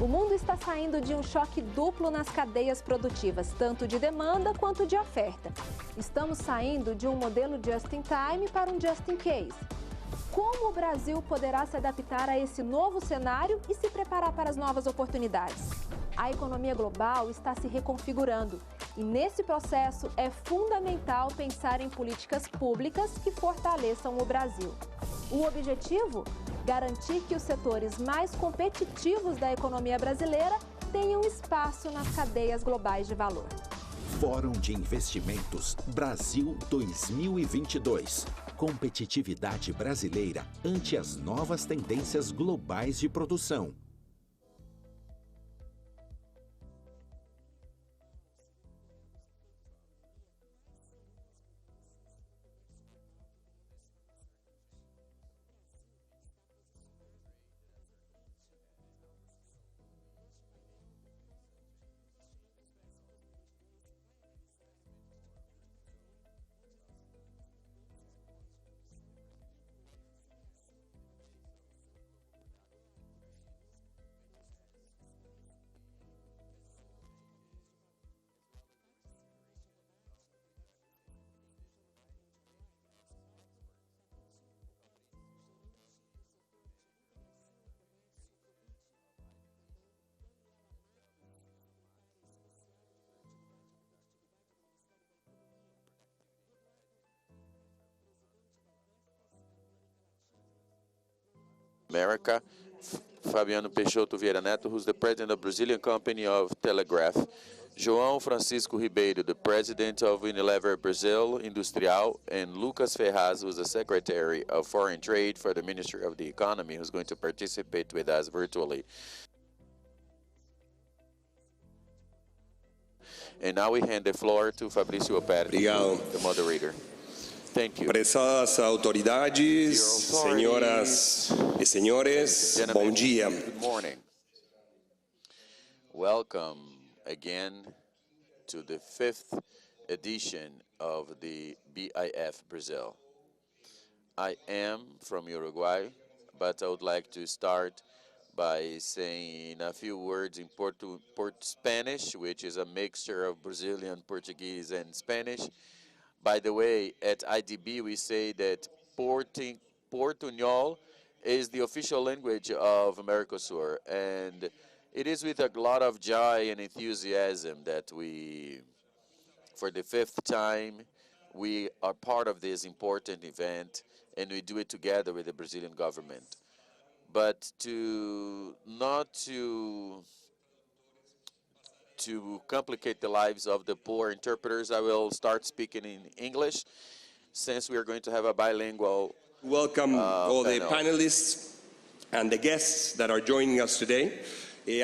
O mundo está saindo de um choque duplo nas cadeias produtivas, tanto de demanda quanto de oferta. Estamos saindo de um modelo just-in-time para um just-in-case. Como o Brasil poderá se adaptar a esse novo cenário e se preparar para as novas oportunidades? A economia global está se reconfigurando e, nesse processo, é fundamental pensar em políticas públicas que fortaleçam o Brasil. O objetivo? Garantir que os setores mais competitivos da economia brasileira tenham espaço nas cadeias globais de valor. Fórum de Investimentos Brasil 2022. Competitividade brasileira ante as novas tendências globais de produção. America, Fabiano Peixoto Vieira Neto, who's the president of Brazilian company of Telegraph. João Francisco Ribeiro, the president of Unilever Brazil Industrial, and Lucas Ferraz, who's the secretary of foreign trade for the Ministry of the Economy, who's going to participate with us virtually. And now we hand the floor to Fabrício Aperti, the moderator. Thank you. Prezadas autoridades, senhoras e senhores, bom dia. Good morning. Welcome again to the 5th edition of the BIF Brazil. I am from Uruguay, but I would like to start by saying a few words in Spanish, which is a mixture of Brazilian, Portuguese, and Spanish. By the way, at IDB, we say that Portuñol is the official language of Mercosur, and it is with a lot of joy and enthusiasm that we, for the 5th time, we are part of this important event, and we do it together with the Brazilian government. But not to complicate the lives of the poor interpreters, I will start speaking in English, since we are going to have a bilingual Welcome all the panelists and the guests that are joining us today.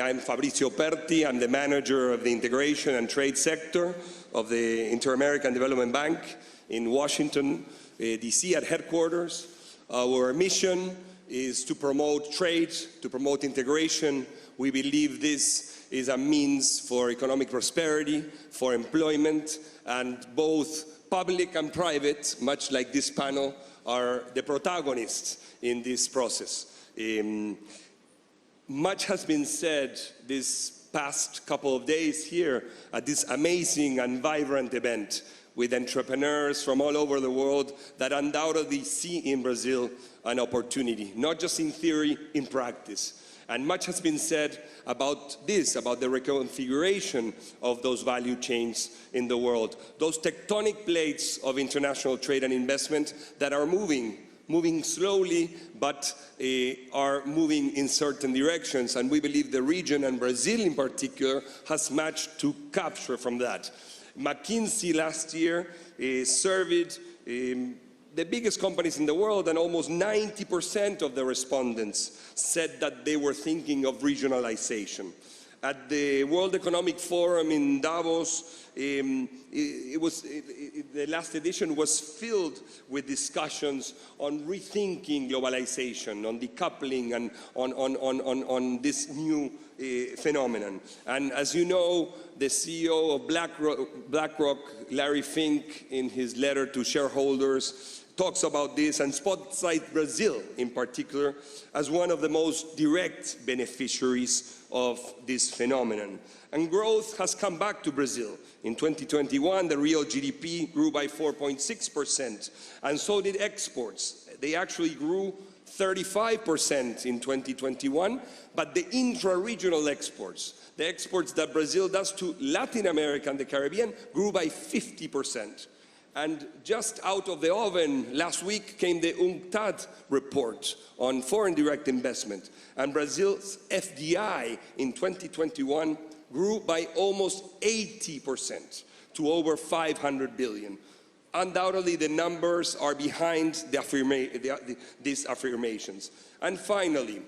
I'm Fabrizio Perti. I'm the manager of the integration and trade sector of the Inter-American Development Bank in Washington, D.C. at headquarters. Our mission is to promote trade, to promote integration. We believe this is a means for economic prosperity, for employment, and both public and private, much like this panel, are the protagonists in this process. Much has been said this past couple of days here at this amazing and vibrant event with entrepreneurs from all over the world that undoubtedly see in Brazil an opportunity, not just in theory, in practice. And much has been said about this, about the reconfiguration of those value chains in the world, those tectonic plates of international trade and investment that are moving slowly, but are moving in certain directions. And we believe the region, and Brazil in particular, has much to capture from that. McKinsey last year surveyed the biggest companies in the world, and almost 90% of the respondents said that they were thinking of regionalization. At the World Economic Forum in Davos, the last edition was filled with discussions on rethinking globalization, on decoupling, and on this new phenomenon. And as you know, the CEO of BlackRock, Larry Fink, in his letter to shareholders, talks about this and spotlights Brazil in particular as one of the most direct beneficiaries of this phenomenon. And growth has come back to Brazil. In 2021, the real GDP grew by 4.6%, and so did exports. They actually grew 35% in 2021, but the intra-regional exports, the exports that Brazil does to Latin America and the Caribbean, grew by 50%. And just out of the oven last week came the UNCTAD report on foreign direct investment, and Brazil's FDI in 2021 grew by almost 80% to over 500 billion. Undoubtedly, the numbers are behind these affirmations. And finally,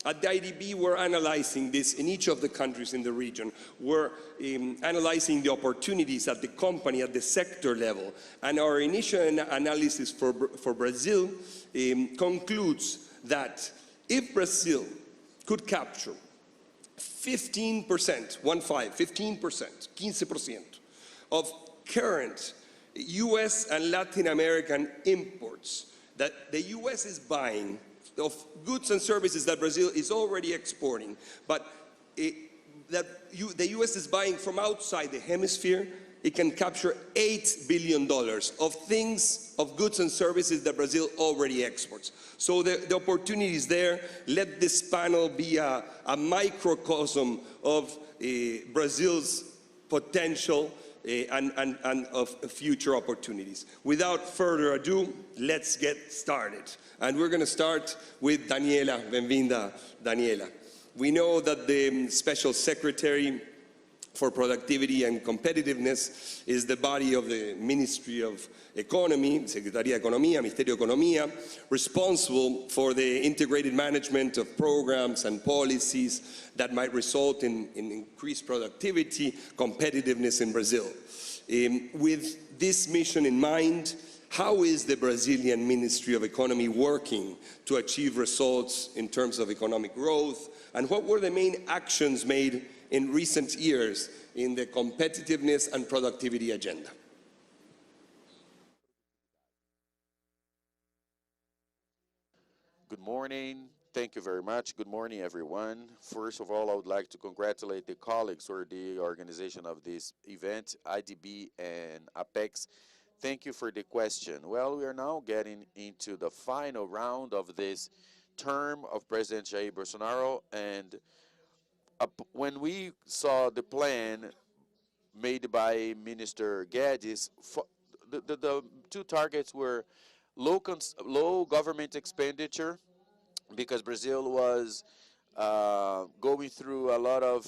at the IDB, we're analyzing this in each of the countries in the region. We're analyzing the opportunities at the company, at the sector level. And our initial analysis for Brazil concludes that if Brazil could capture 15%, 15% of current US and Latin American imports that the US is buying, of goods and services that Brazil is already exporting, but the US is buying from outside the hemisphere, it can capture $8 billion of goods and services that Brazil already exports. So the opportunity is there. Let this panel be a microcosm of Brazil's potential and of future opportunities. Without further ado, let's get started. And we're going to start with Daniela. Benvinda, Daniela. We know that the Special Secretary for Productivity and Competitiveness is the body of the Ministry of Economy, Secretaría de Economía, Ministerio de Economía, responsible for the integrated management of programs and policies that might result in increased productivity, competitiveness in Brazil. With this mission in mind, how is the Brazilian Ministry of Economy working to achieve results in terms of economic growth? And what were the main actions made in recent years in the competitiveness and productivity agenda? Good morning. Thank you very much. Good morning, everyone. First of all, I would like to congratulate the colleagues for the organization of this event, IDB and Apex. Thank you for the question. Well, we are now getting into the final round of this term of President Jair Bolsonaro, and when we saw the plan made by Minister Guedes, the two targets were low government expenditure, because Brazil was going through a lot of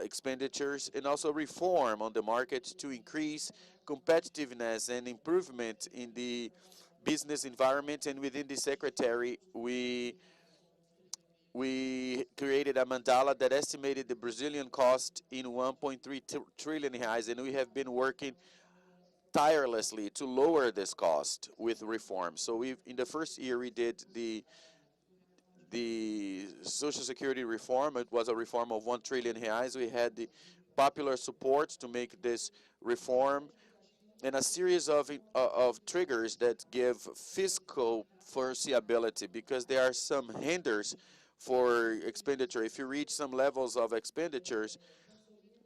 expenditures, and also reform on the market to increase competitiveness and improvement in the business environment. And within the secretary, we created a mandala that estimated the Brazilian cost in 1.3 trillion reais, and we have been working tirelessly to lower this cost with reform. So in the first year, we did the Social Security reform. It was a reform of 1 trillion reais. We had the popular support to make this reform, and a series of triggers that give fiscal foreseeability, because there are some hinders for expenditure. If you reach some levels of expenditures,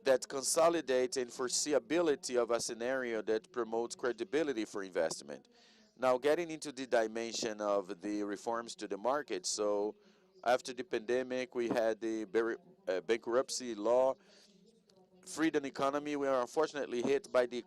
that consolidate and foreseeability of a scenario that promotes credibility for investment. Now, getting into the dimension of the reforms to the market, so after the pandemic, we had the bankruptcy law, freedom economy. We are unfortunately hit by the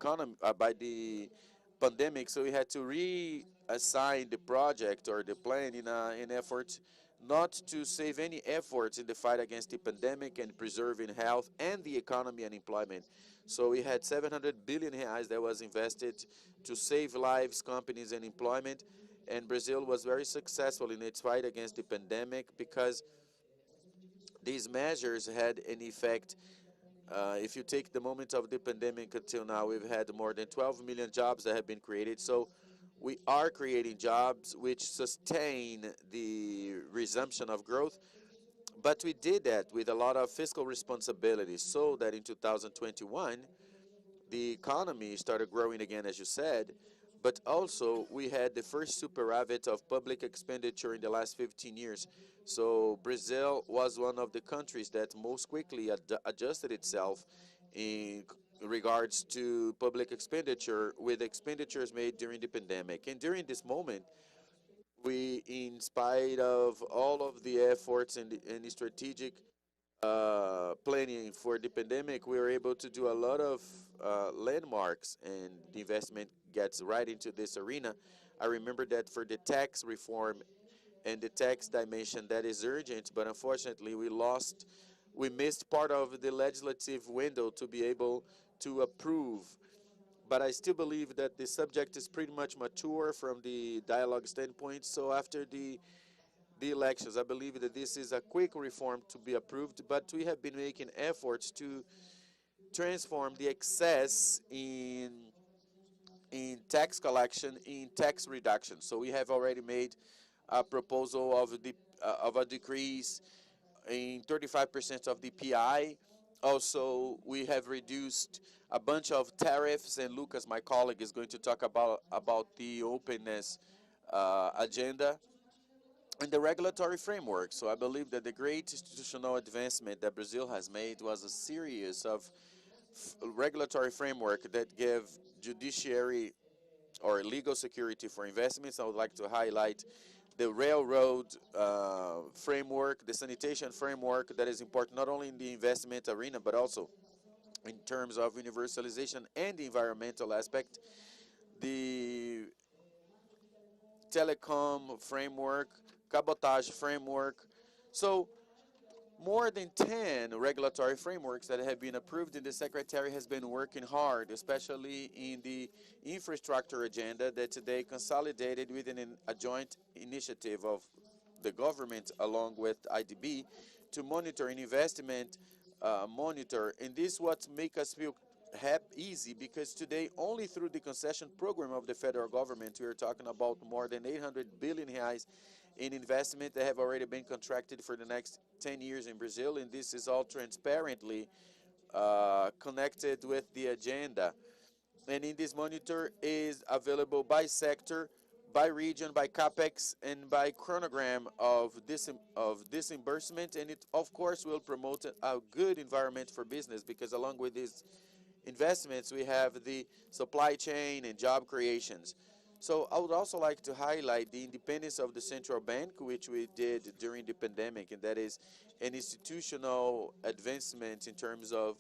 pandemic, so we had to reassign the project or the plan in effort not to save any efforts in the fight against the pandemic and preserving health and the economy and employment. So we had 700 billion reais that was invested to save lives, companies, and employment. And Brazil was very successful in its fight against the pandemic, because these measures had an effect. If you take the moment of the pandemic until now, we've had more than 12 million jobs that have been created. So we are creating jobs which sustain the resumption of growth, but we did that with a lot of fiscal responsibility, so that in 2021, the economy started growing again, as you said, but also we had the first superávit of public expenditure in the last 15 years. So Brazil was one of the countries that most quickly adjusted itself in regards to public expenditure with expenditures made during the pandemic. And during this moment, we, in spite of all of the efforts and the strategic planning for the pandemic, we were able to do a lot of landmarks, and the investment gets right into this arena. I remember that for the tax reform and the tax dimension, that is urgent, but unfortunately we missed part of the legislative window to be able to approve. But I still believe that the subject is pretty much mature from the dialogue standpoint. So after the elections, I believe that this is a quick reform to be approved, but we have been making efforts to transform the excess in tax collection in tax reduction. So we have already made a proposal of a decrease in 35% of the PI. Also, we have reduced a bunch of tariffs, and Lucas, my colleague, is going to talk about the openness agenda and the regulatory framework. So I believe that the great institutional advancement that Brazil has made was a series of regulatory framework that give judiciary or legal security for investments. I would like to highlight the railroad framework, the sanitation framework that is important not only in the investment arena, but also in terms of universalization and the environmental aspect. The telecom framework, cabotage framework. So more than 10 regulatory frameworks that have been approved, and the Secretary has been working hard, especially in the infrastructure agenda that today consolidated within a joint initiative of the government along with IDB to monitor an investment monitor. And this what make us feel easy, because today only through the concession program of the federal government we are talking about more than 800 billion reais in investment that have already been contracted for the next 10 years in Brazil, and this is all transparently connected with the agenda. And in this monitor is available by sector, by region, by capex, and by chronogram of disbursement, and it of course will promote a good environment for business, because along with these investments we have the supply chain and job creations. So I would also like to highlight the independence of the central bank, which we did during the pandemic, and that is an institutional advancement in terms of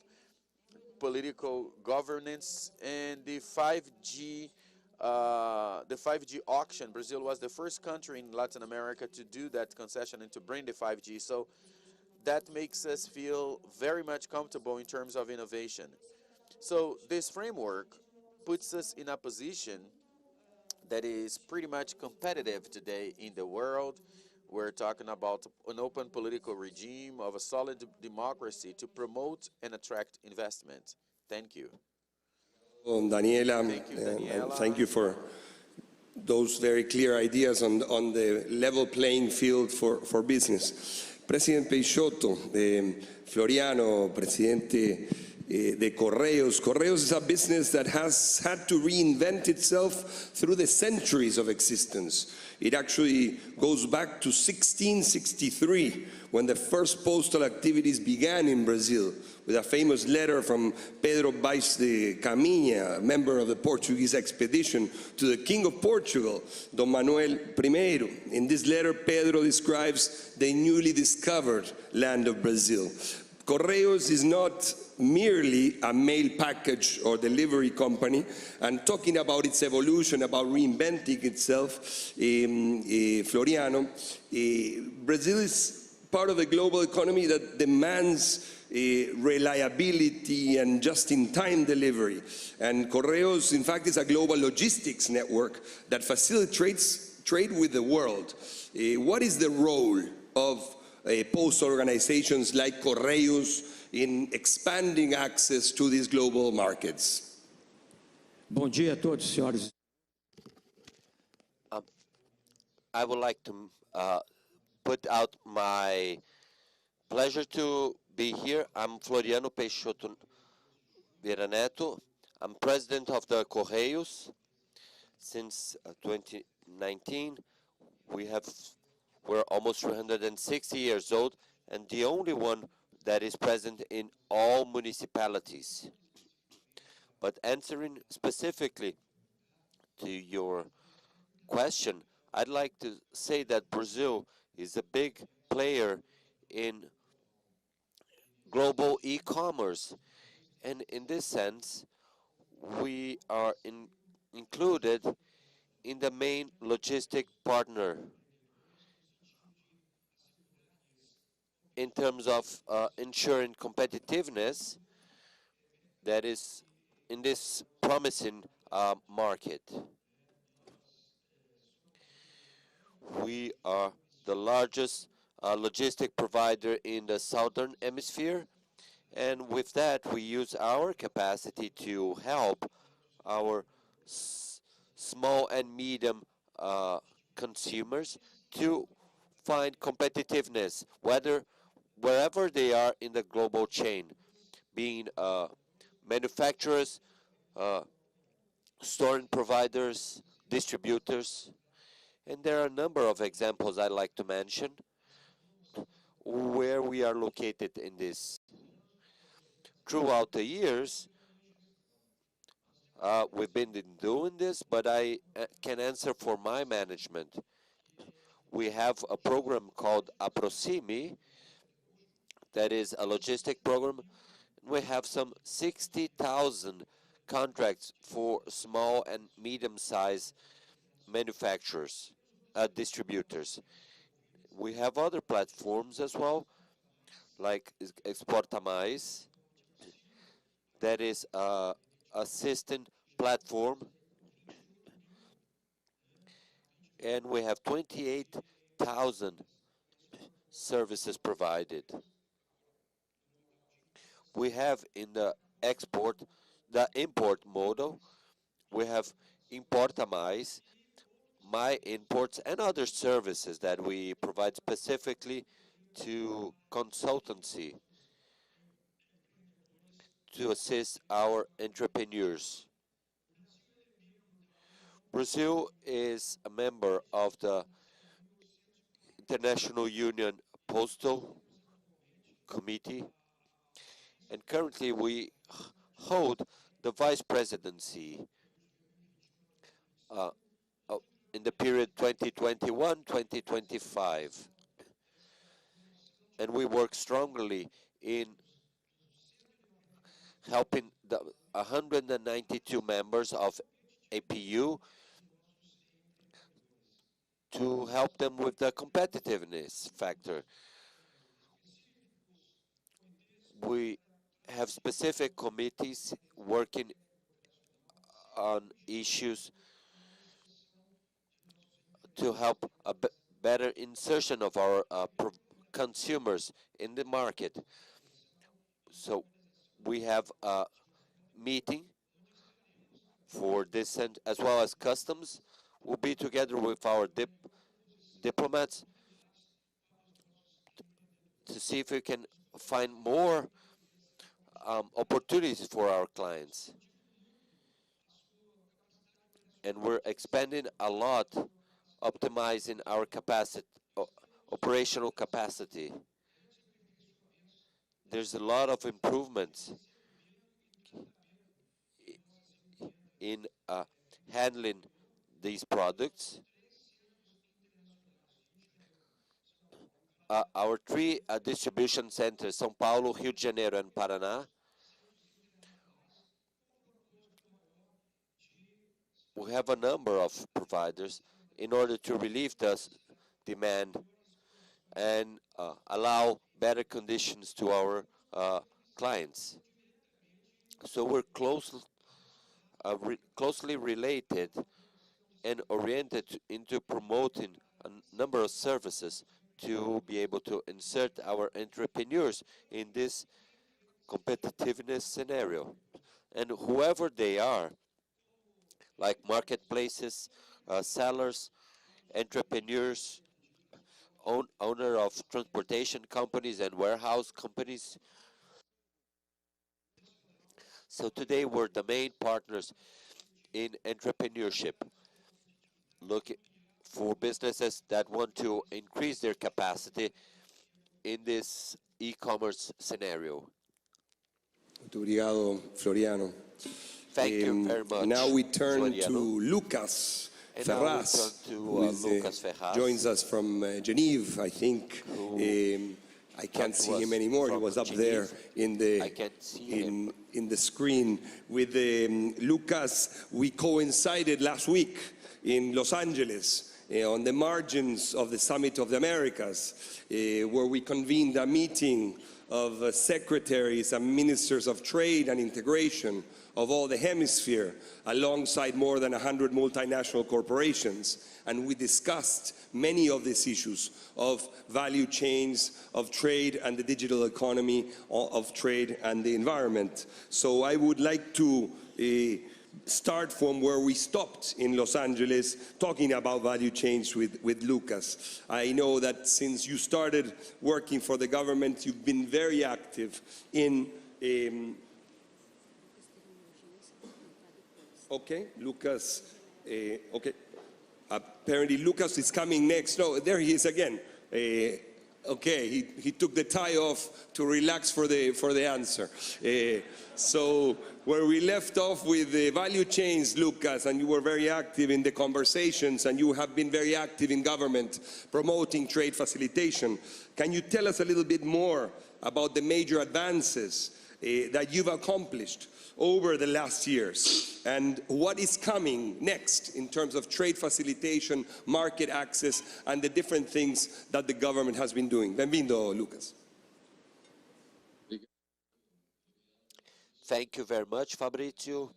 political governance. And the 5G auction, Brazil was the first country in Latin America to do that concession and to bring the 5G. So that makes us feel very much comfortable in terms of innovation. So this framework puts us in a position that is pretty much competitive today in the world. We're talking about an open political regime of a solid democracy to promote and attract investment. Thank you. Daniela, Thank you, Daniela. and thank you for those very clear ideas on the level playing field for business. President Peixoto, Floriano, Presidente de Correios. Correios is a business that has had to reinvent itself through the centuries of existence. It actually goes back to 1663, when the first postal activities began in Brazil, with a famous letter from Pedro Baix de Caminha, a member of the Portuguese expedition, to the King of Portugal, Dom Manuel I. In this letter, Pedro describes the newly discovered land of Brazil. Correios is not merely a mail package or delivery company, and talking about its evolution, about reinventing itself, Floriano, Brazil is part of the global economy that demands reliability and just-in-time delivery. And Correios, in fact, is a global logistics network that facilitates trade with the world. What is the role of postal organizations like Correios in expanding access to these global markets? Bom dia a todos, senhores. I would like to put out my pleasure to be here. I'm Floriano Peixoto Vieira Neto. I'm president of the Correios. Since 2019, we're almost 360 years old, and the only one that is present in all municipalities. But answering specifically to your question, I'd like to say that Brazil is a big player in global e-commerce, and in this sense, we are included in the main logistic partner in terms of ensuring competitiveness that is in this promising market. We are the largest logistic provider in the southern hemisphere, and with that we use our capacity to help our small and medium consumers to find competitiveness, wherever they are in the global chain, being manufacturers, uh, storing providers, distributors, and there are a number of examples I'd like to mention where we are located in this. Throughout the years, we've been doing this, but I can answer for my management. We have a program called Aproxime, that is a logistic program. We have some 60,000 contracts for small and medium-sized manufacturers, distributors. We have other platforms as well, like Exporta Mais, that is a assistant platform, and we have 28,000 services provided. We have in the import model, we have Importa Mais, My Imports, and other services that we provide specifically to consultancy to assist our entrepreneurs. Brazil is a member of the International Union Postal Committee, and currently we hold the vice presidency uh, in the period 2021-2025, and we work strongly in helping the 192 members of APU to help them with the competitiveness factor. We have specific committees working on issues to help a better insertion of our consumers in the market. So we have a meeting for this, and as well as customs. We'll be together with our diplomats to see if we can find more opportunities for our clients. And we're expanding a lot, optimizing our capacity, operational capacity. There's a lot of improvements in handling these products. Our three distribution centers, São Paulo, Rio de Janeiro, and Paraná, we have a number of providers in order to relieve the demand and allow better conditions to our clients. So we're closely related and oriented into promoting a number of services to be able to insert our entrepreneurs in this competitiveness scenario. And whoever they are, like marketplaces, sellers, entrepreneurs, owner of transportation companies and warehouse companies. So today we're the main partners in entrepreneurship. looking for businesses that want to increase their capacity in this e-commerce scenario. Muito obrigado, Floriano. Thank you very much. Now we turn Floriano. to Lucas And now we Ferraz, turn to, who is, Lucas Ferraz, joins us from Geneva, I think. I can't see him anymore. He was up there in the screen with Lucas. We coincided last week in Los Angeles on the margins of the Summit of the Americas, where we convened a meeting of secretaries and ministers of trade and integration of all the hemisphere, alongside more than 100 multinational corporations. And we discussed many of these issues of value chains, of trade and the digital economy, of trade and the environment. So I would like to start from where we stopped in Los Angeles, talking about value chains with Lucas. I know that since you started working for the government, you've been very active in okay, Lucas, okay. Apparently Lucas is coming next. No, there he is again. Okay, he took the tie off to relax for the answer. So where we left off with the value chains, Lucas, and you were very active in the conversations, and you have been very active in government promoting trade facilitation. Can you tell us a little bit more about the major advances that you've accomplished over the last years, and what is coming next in terms of trade facilitation, market access, and the different things that the government has been doing? Benvindo, Lucas. Thank you very much, Fabrizio.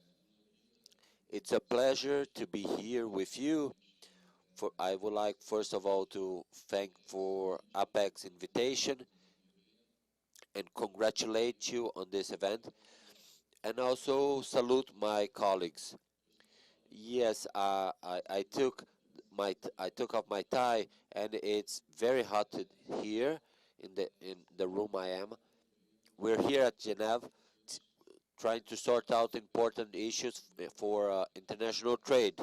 It's a pleasure to be here with you. I would like, first of all, to thank for Apex invitation and congratulate you on this event, and also salute my colleagues. Yes, I took off my tie, and it's very hot here in the room I am. We're here at Geneva, trying to sort out important issues for international trade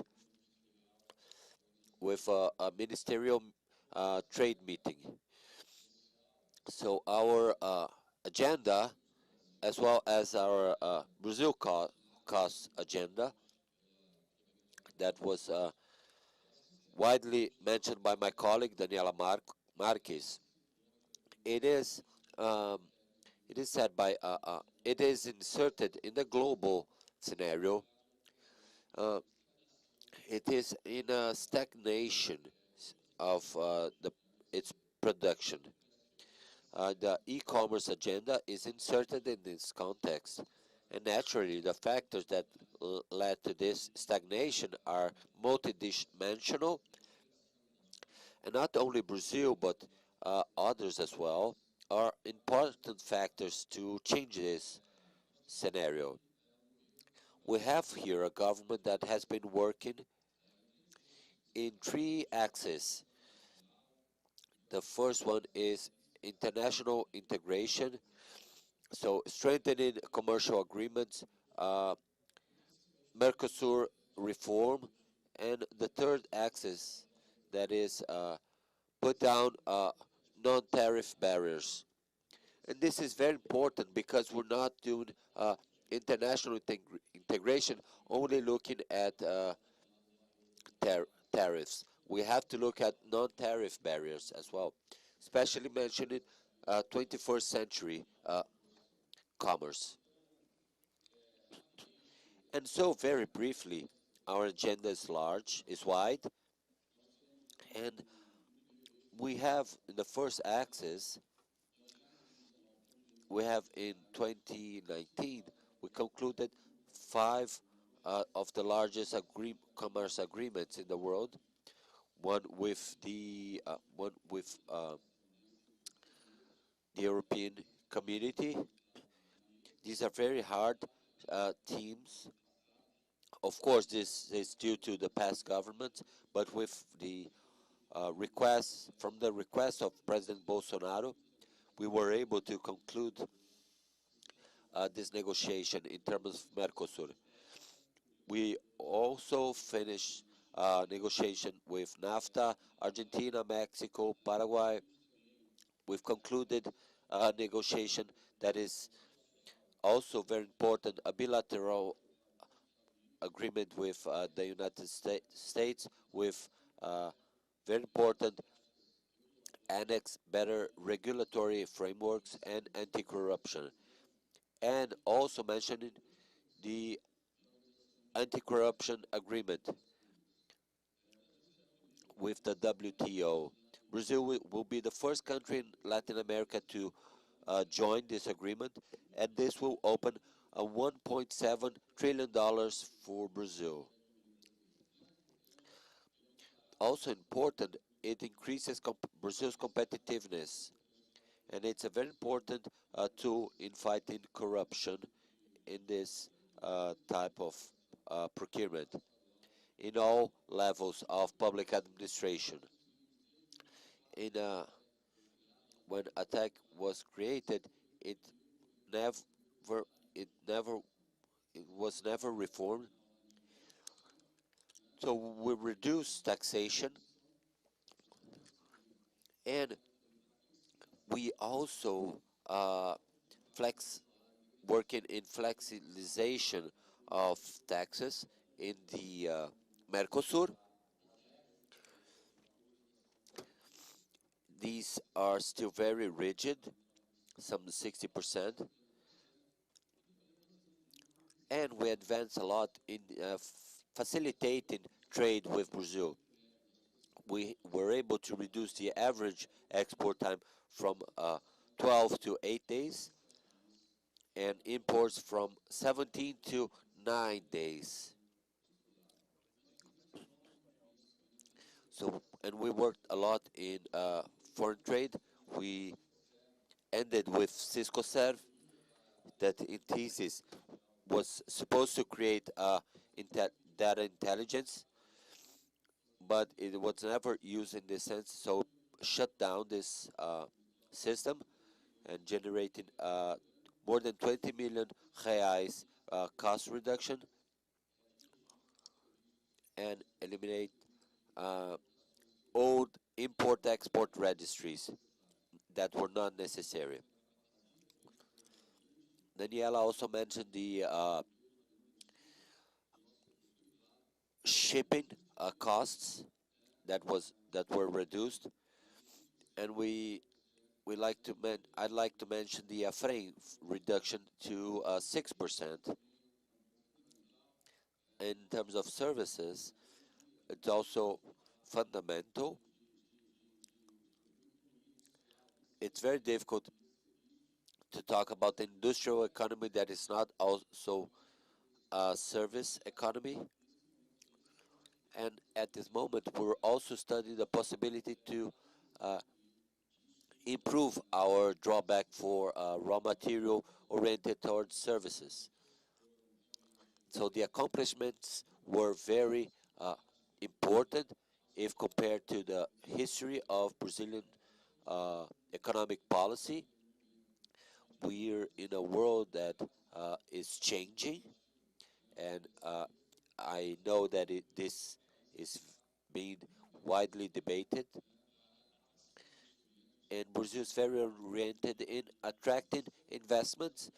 with a ministerial trade meeting. So our agenda, as well as our Brazil cost agenda, that was widely mentioned by my colleague Daniela Marques. It is said by it is inserted in the global scenario. It is in a stagnation of its production. The e-commerce agenda is inserted in this context, and naturally the factors that led to this stagnation are multidimensional, and not only Brazil but others as well are important factors to change this scenario. We have here a government that has been working in three axes. The first one is international integration, so strengthening commercial agreements, Mercosur reform, and the third axis, that is put down non-tariff barriers. And this is very important because we're not doing international integration only looking at tariffs. We have to look at non-tariff barriers as well, especially mentioning 21st century commerce. And so very briefly, our agenda is large, is wide, and we have in the first axis, we have in 2019, we concluded 5 of the largest commerce agreements in the world. One with the European Community. These are very hard teams. Of course, this is due to the past government, but with the request of President Bolsonaro, we were able to conclude this negotiation in terms of Mercosur. We also finished negotiation with NAFTA, Argentina, Mexico, Paraguay. We've concluded a negotiation that is also very important, a bilateral agreement with the United States with very important annex, better regulatory frameworks and anti-corruption. And also mentioning the anti-corruption agreement with the WTO. Brazil will be the first country in Latin America to join this agreement, and this will open a $1.7 trillion for Brazil. Also important, it increases Brazil's competitiveness, and it's a very important tool in fighting corruption in this type of procurement in all levels of public administration. When ATAC was created, it never it never it was never reformed. So we reduced taxation, and we also working in flexibilization of taxes in the Mercosur. These are still very rigid, some 60%, and we advance a lot in facilitating trade with Brazil. We were able to reduce the average export time from 12 to 8 days, and imports from 17 to 9 days. So, and we worked a lot in foreign trade. We ended with Cisco Serve, that in thesis was supposed to create data intelligence, but it was never used in this sense, so shut down this system and generated more than 20 million reais cost reduction, and eliminate old import-export registries that were not necessary. Daniela also mentioned the shipping costs that were reduced, and I'd like to mention the freight reduction to 6%. In terms of services, it's also fundamental. It's very difficult to talk about the industrial economy that is not also a service economy. And at this moment, we're also studying the possibility to improve our drawback for raw material oriented towards services. So the accomplishments were very important if compared to the history of Brazilian economic policy. We're in a world that is changing, and I know that this is being widely debated. And Brazil is very oriented in attracting investments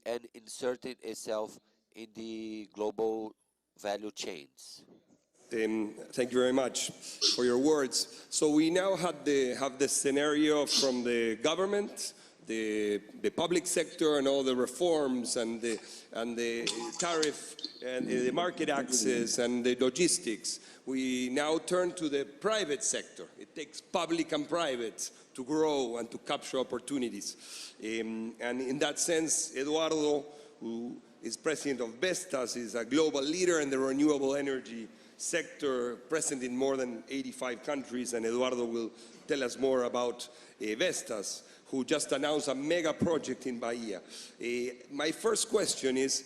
and inserting itself in the global value chains. Thank you very much for your words. So we now have the scenario from the government, the public sector, and all the reforms, and the tariff, and the market access, and the logistics. We now turn to the private sector. It takes public and private to grow and to capture opportunities. And in that sense, Eduardo, who is president of Vestas, is a global leader in the renewable energy sector, present in more than 85 countries, and Eduardo will tell us more about Vestas, who just announced a mega project in Bahia. My first question is,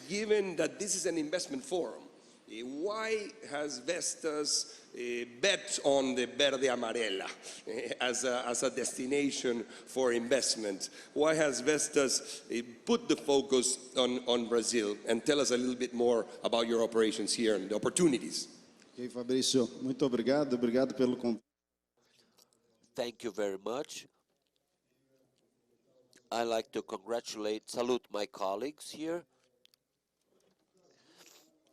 given that this is an investment forum, why has Vestas bet on the Verde Amarela as a destination for investment. Why has Vestas put the focus on Brazil? And tell us a little bit more about your operations here and the opportunities. Ok, Fabrício, muito obrigado. Obrigado pelo convite. Thank you very much. I'd like to salute my colleagues here.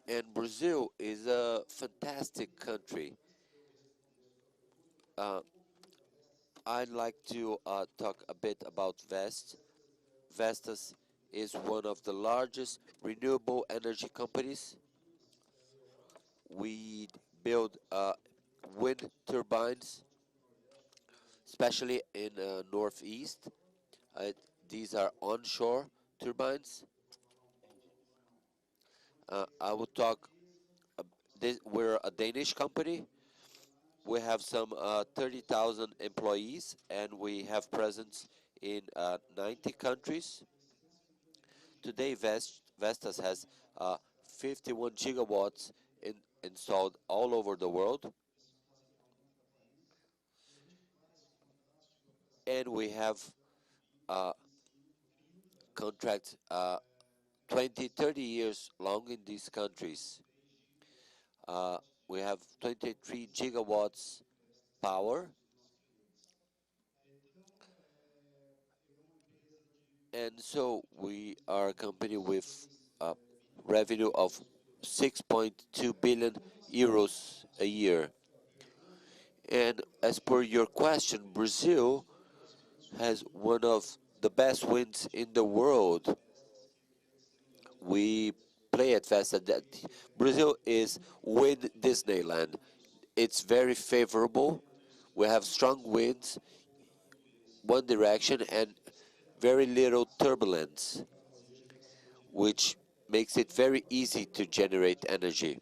And Brazil is a fantastic country. I'd like to talk a bit about Vestas is one of the largest renewable energy companies. We build wind turbines, especially in Northeast. These are onshore turbines. I will talk. We're a Danish company. We have some 30,000 employees, and we have presence in 90 countries. Today, Vestas has 51 gigawatts installed all over the world. And we have contracts 20, 30 years long in these countries. We have 23 gigawatts power. And so we are a company with a revenue of 6.2 billion euros a year. And as per your question, Brazil has one of the best winds in the world. We play at Vestas that Brazil is wind Disneyland. It's very favorable. We have strong winds, one direction, and very little turbulence, which makes it very easy to generate energy.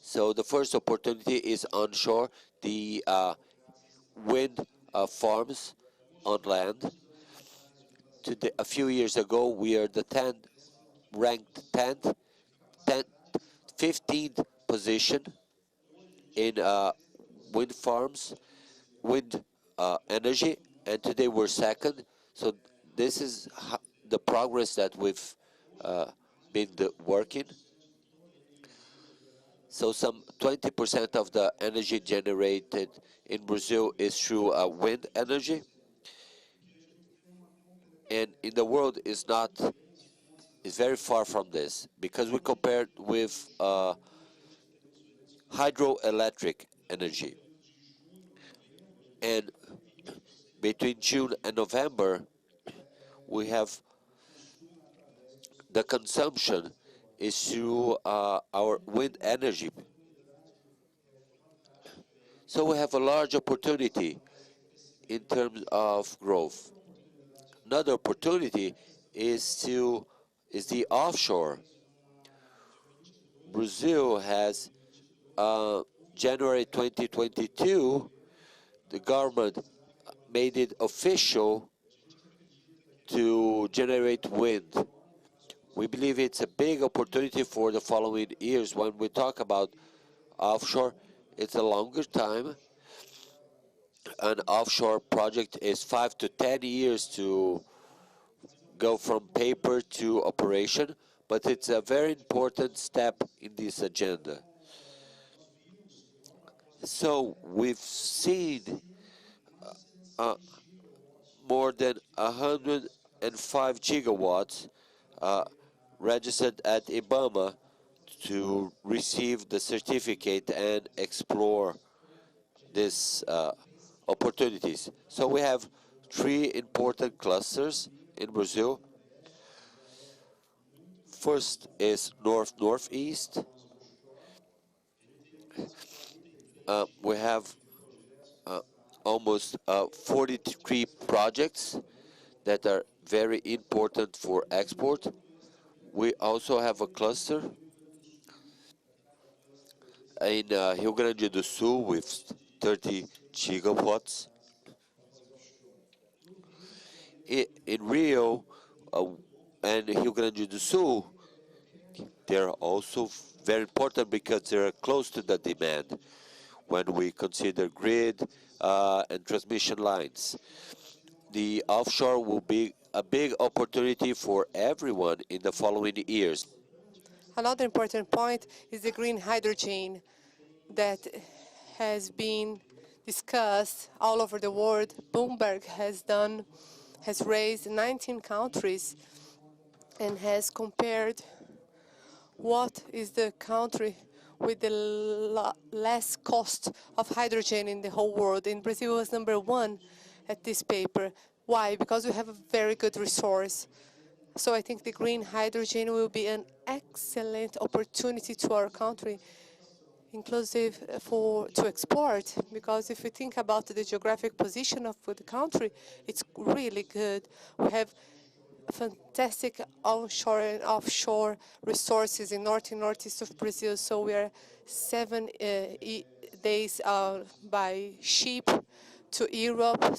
So the first opportunity is onshore, the wind farms on land. A few years ago, we are the ranked 15th position in wind farms, wind energy, and today we're second. So this is the progress that we've been working. So some 20% of the energy generated in Brazil is through wind energy. And in the world is very far from this, because we compared with hydroelectric energy. And between June and November, we have the consumption is through our wind energy. So we have a large opportunity in terms of growth. Another opportunity is the offshore. Brazil has January 2022, the government made it official to generate wind. We believe it's a big opportunity for the following years. When we talk about offshore, it's a longer time. An offshore project is 5 to 10 years to go from paper to operation, but it's a very important step in this agenda. So we've seen more than 105 gigawatts registered at IBAMA to receive the certificate and explore these opportunities. So we have 3 important clusters in Brazil. First is Northeast. We have almost 43 projects that are very important for export. We also have a cluster in Rio Grande do Sul with 30 gigawatts. In Rio and Rio Grande do Sul, They're also very important because they're close to the demand when we consider grid and transmission lines. The offshore will be a big opportunity for everyone in the following years. Another important point is the green hydrogen that has been discussed all over the world. Bloomberg has raised 19 countries and has compared what is the country with the less cost of hydrogen in the whole world. And Brazil was #1 at this paper. Why? Because we have a very good resource. So I think the green hydrogen will be an excellent opportunity to our country, inclusive to export, because if we think about the geographic position of the country, it's really good. We have fantastic onshore and offshore resources in north and northeast of Brazil. So we are 7 days by ship to Europe,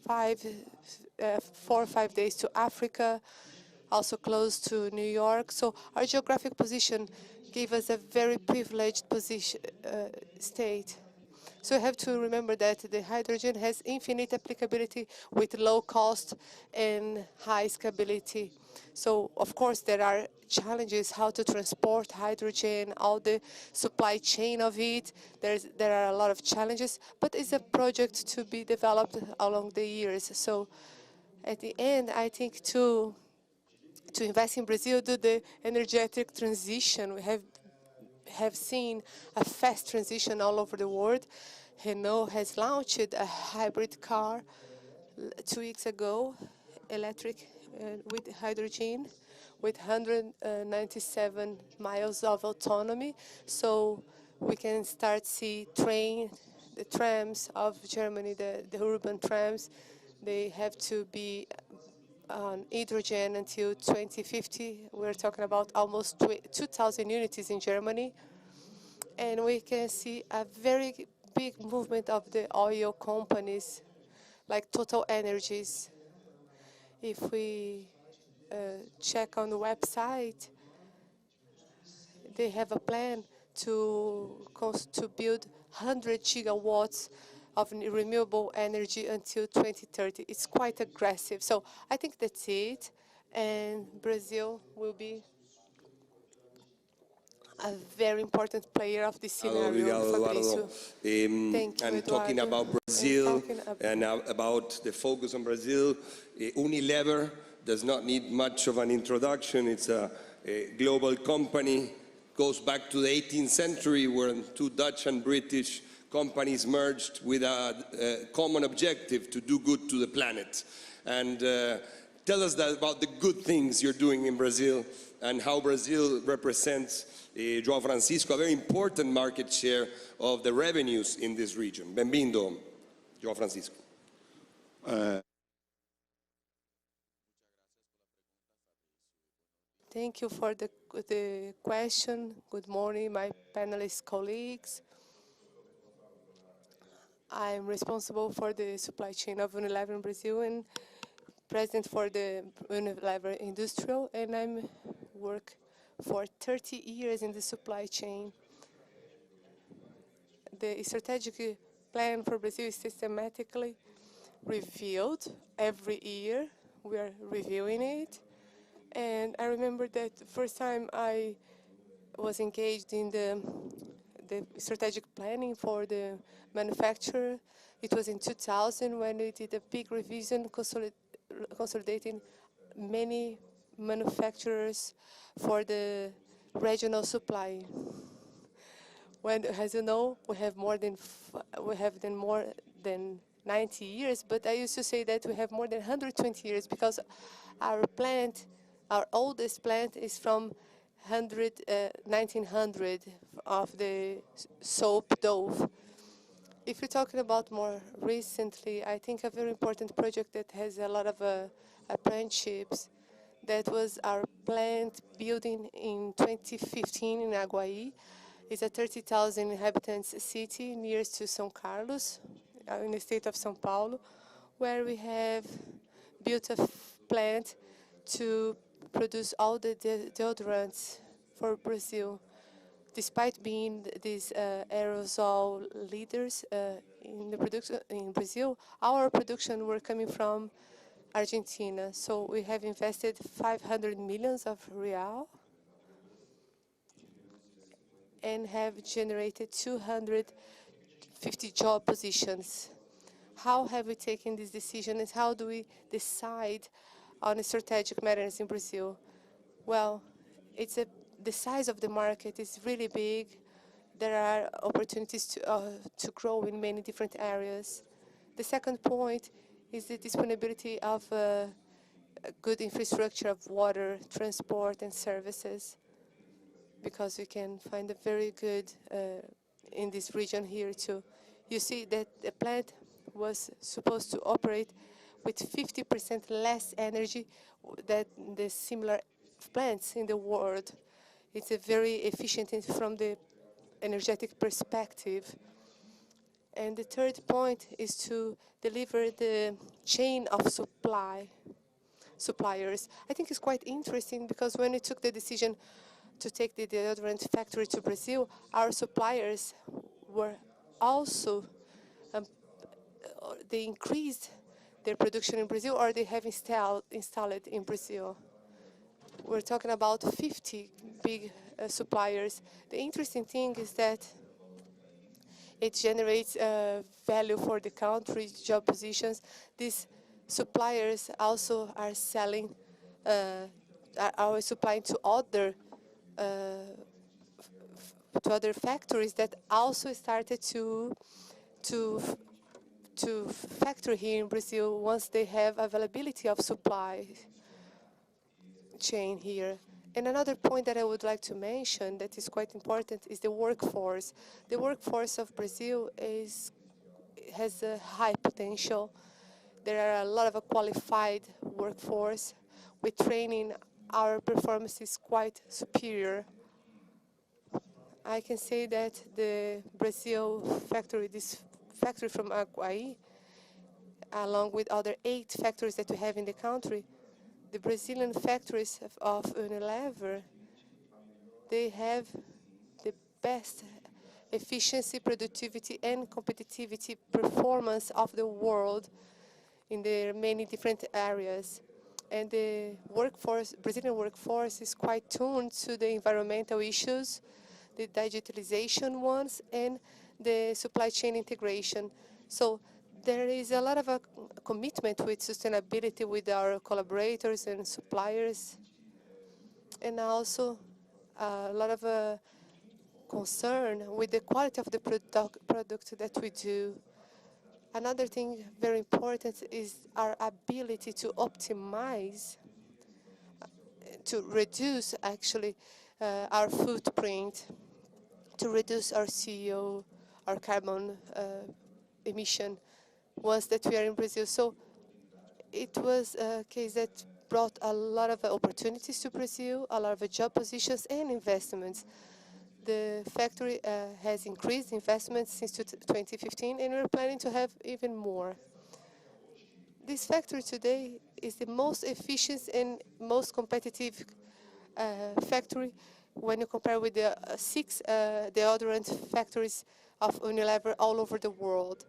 4 or 5 days to Africa, also close to New York. So our geographic position gave us a very privileged position, state. So you have to remember that the hydrogen has infinite applicability with low cost and high scalability. So of course there are challenges how to transport hydrogen, all the supply chain of it. There are a lot of challenges, but it's a project to be developed along the years. So at the end, I think to invest in Brazil, do the energetic transition. We have seen a fast transition all over the world. Renault has launched a hybrid car 2 weeks ago, electric with hydrogen, with 197 miles of autonomy. So we can start see the trams of Germany, the urban trams, they have to be on hydrogen until 2050. We're talking about almost 2,000 units in Germany. And we can see a very big movement of the oil companies, like Total Energies. If we check on the website, they have a plan to build 100 gigawatts of renewable energy until 2030. It's quite aggressive. So I think that's it. And Brazil will be a very important player of this scenario. Fabrício. Thank you, and Eduardo. talking about Brazil and about the focus on Brazil, Unilever does not need much of an introduction. It's a global company, goes back to the 18th century when 2 Dutch and British companies merged with a common objective to do good to the planet. And tell us about the good things you're doing in Brazil and how Brazil represents, João Francisco, a very important market share of the revenues in this region. Bem-vindo, João Francisco. Thank you for the question. Good morning, my panelist colleagues. I'm responsible for the supply chain of Unilever in Brazil and president for the Unilever Industrial, and I work for 30 years in the supply chain. The strategic plan for Brazil is systematically reviewed every year. We are reviewing it. And I remember that the first time I was engaged in the strategic planning for the manufacturer, it was in 2000 when we did a big revision consolidating many manufacturers for the regional supply. When, as you know, we have more than 90 years, but I used to say that we have more than 120 years because our plant, our oldest plant is from 1900 of the soap Dove. If you're talking about more recently, I think a very important project that has a lot of apprenticeships, that was our plant building in 2015 in Aguaí. It's a 30,000 inhabitants city near to São Carlos, in the state of São Paulo, where we have built a plant to produce all the deodorants for Brazil. Despite being these aerosol leaders in the production in Brazil, our production were coming from Argentina. So we have invested 500 millions of real and have generated 250 job positions. How have we taken this decision, and how do we decide on strategic matters in Brazil? Well, the size of the market is really big. There are opportunities to grow in many different areas. The second point is the disponibility of a good infrastructure of water, transport, and services, because we can find a very good in this region here too. You see that the plant was supposed to operate with 50% less energy than the similar plants in the world. It's a very efficient from the energetic perspective. And the third point is to deliver the chain of suppliers. I think it's quite interesting because when we took the decision to take the deodorant factory to Brazil, our suppliers were also, they increased their production in Brazil, or they have installed it in Brazil. We're talking about 50 big suppliers. The interesting thing is that it generates value for the country, job positions. These suppliers also are selling, are supplying to other factories that also started to factory here in Brazil once they have availability of supply chain here. And another point that I would like to mention that is quite important is the workforce. The workforce of Brazil has a high potential. There are a lot of a qualified workforce. With training, our performance is quite superior. I can say that the Brazil factory, this factory from Aguaí, along with other 8 factories that we have in the country, the Brazilian factories of Unilever, they have the best efficiency, productivity, and competitivity performance of the world in their many different areas. And the workforce, Brazilian workforce, is quite tuned to the environmental issues, the digitalization ones, and the supply chain integration. So there is a lot of a commitment with sustainability with our collaborators and suppliers, and also a lot of concern with the quality of the product that we do. Another thing very important is our ability to optimize, to reduce actually our footprint, to reduce our CO, our carbon emission once that we are in Brazil. So it was a case that brought a lot of opportunities to Brazil, a lot of job positions and investments. The factory has increased investments since 2015, and we're planning to have even more. This factory today is the most efficient and most competitive factory when you compare with the 6 deodorant factories of Unilever all over the world.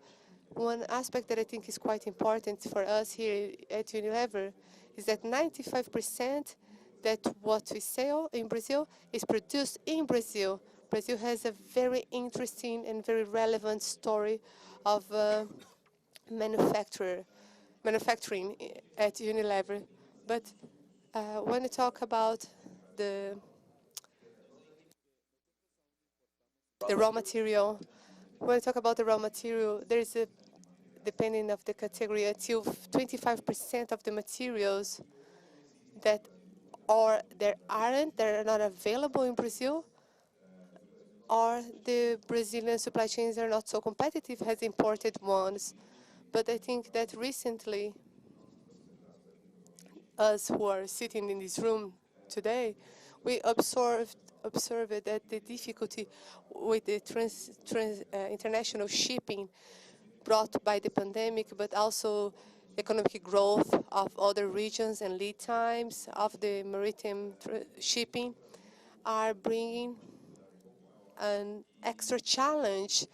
One aspect that I think is quite important for us here at Unilever is that 95% that what we sell in Brazil is produced in Brazil. Brazil has a very interesting and very relevant story of manufacturing at Unilever. But when we talk about the raw material, there is a, depending of the category, until 25% of the materials that are not available in Brazil, or the Brazilian supply chains are not so competitive as imported ones. But I think that recently, us who are sitting in this room today, we observed that the difficulty with the international shipping brought by the pandemic, but also economic growth of other regions and lead times of the maritime shipping are bringing an extra challenge,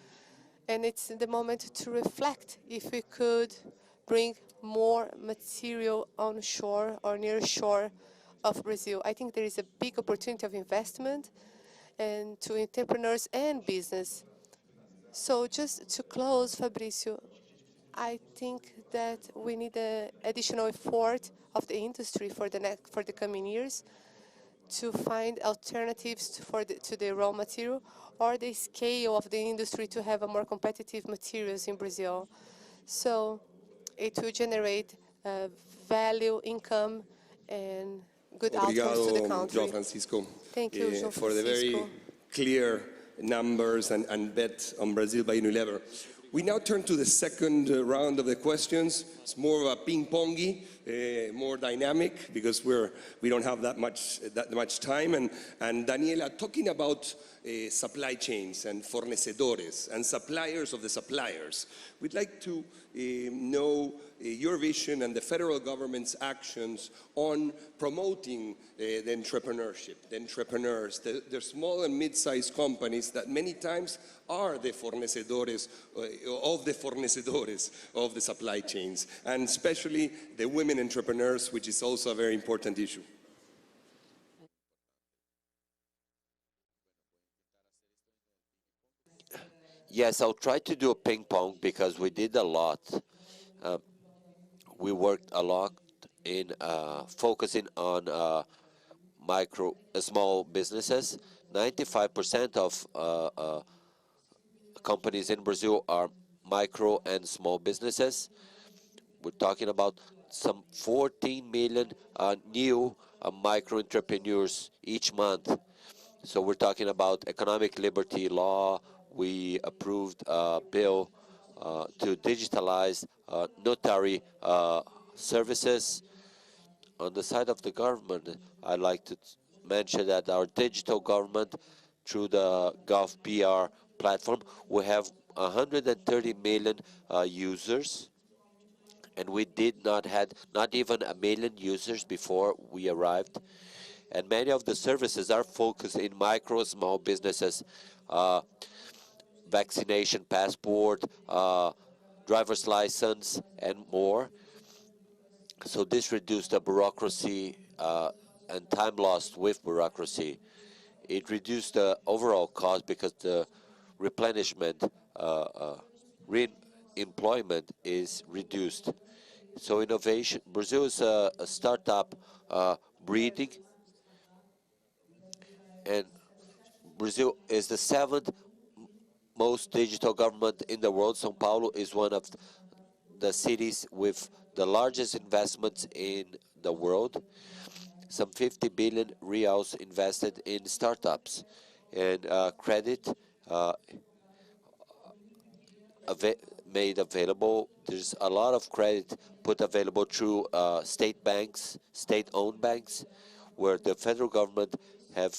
and it's the moment to reflect if we could bring more material on shore or near shore of Brazil. I think there is a big opportunity of investment and to entrepreneurs and business. So just to close, Fabricio, I think that we need an additional effort of the industry for the coming years to find alternatives to the raw material or the scale of the industry to have a more competitive materials in Brazil. So it will generate value, income, and good outcomes to the country. João Francisco. Thank you, João for the very clear numbers and bet on Brazil by Unilever. We now turn to the second round of the questions. It's more of a ping-pongy, more dynamic, because we don't have that much time. And Daniela, talking about supply chains and fornecedores and suppliers of the suppliers, we'd like to know your vision and the federal government's actions on promoting the entrepreneurship, the entrepreneurs, the small and mid-sized companies that many times are the fornecedores of the supply chains, and especially the women entrepreneurs, which is also a very important issue. Yes, I'll try to do a ping pong because we did a lot. We worked a lot in focusing on small businesses. 95% of companies in Brazil are micro and small businesses. We're talking about some 14 million new micro entrepreneurs each month. So we're talking about economic liberty law. We approved a bill to digitalize notary services. On the side of the government, I'd like to mention that our digital government, through the GovBR platform, we have 130 million users, and we did not had not even 1 million users before we arrived. And many of the services are focused in micro, small businesses, vaccination passport, driver's license, and more. So this reduced the bureaucracy and time lost with bureaucracy. It reduced the overall cost because the replenishment, re-employment is reduced. So innovation, Brazil is a startup breeding, and Brazil is the 7th most digital government in the world. São Paulo is one of the cities with the largest investments in the world. Some 50 billion reals invested in startups, and credit made available. There's a lot of credit put available through state banks, state-owned banks, where the federal government have